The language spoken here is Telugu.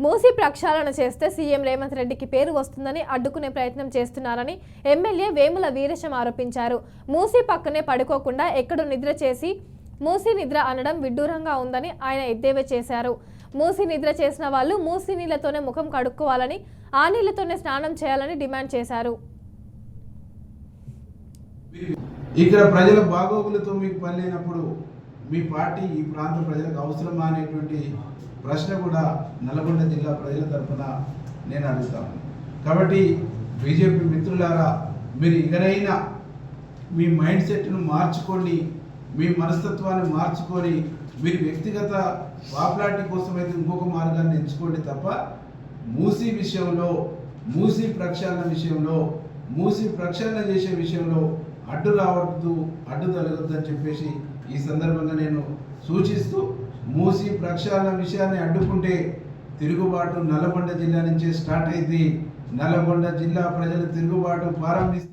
మూసీ ప్రక్షాళన చేస్తే సీఎం రేవంత్ రెడ్డికి పేరు వస్తుందని అడ్డుకునే ప్రయత్నం చేస్తున్నారని ఎమ్మెల్యే వేముల వీరేశం ఆరోపించారు. మూసీ పక్కనే పడుకోకుండా ఎక్కడో నిద్ర చేసి మూసీ నిద్ర అనడం విడ్డూరంగా ఉందని ఆయన ఎద్దేవా చేశారు. మూసీ నిద్ర చేసిన వాళ్ళు మూసీ నీళ్లతోనే ముఖం కడుక్కోవాలని, ఆ నీళ్లతోనే స్నానం చేయాలని డిమాండ్ చేశారు. ఇక్కడ ప్రజల బాగోగులతో మీకు పని లేనప్పుడు మీ పార్టీ ఈ ప్రాంత ప్రజలకు అవసరమా అనేటువంటి ప్రశ్న కూడా నల్గొండ జిల్లా ప్రజల తరఫున నేను అడుగుతాను. కాబట్టి బీజేపీ మిత్రులారా, మీరు ఇకనైనా మీ మైండ్ సెట్ను మార్చుకోండి, మీ మనస్తత్వాన్ని మార్చుకొని మీరు వ్యక్తిగత పాపులారిటీ కోసం అయితే ఇంకొక మార్గాన్ని ఎంచుకోండి తప్ప మూసీ విషయంలో, మూసీ ప్రక్షాళన విషయంలో, మూసీ ప్రక్షాళన చేసే విషయంలో అడ్డు రావద్దు, అడ్డు తొలగొద్దు అని చెప్పేసి ఈ సందర్భంగా నేను సూచిస్తూ, మూసీ ప్రక్షాళన విషయాన్ని అడ్డుకుంటే తిరుగుబాటు నల్గొండ జిల్లా నుంచే స్టార్ట్ అయింది. నల్గొండ జిల్లా ప్రజలు తిరుగుబాటు ప్రారంభిస్తే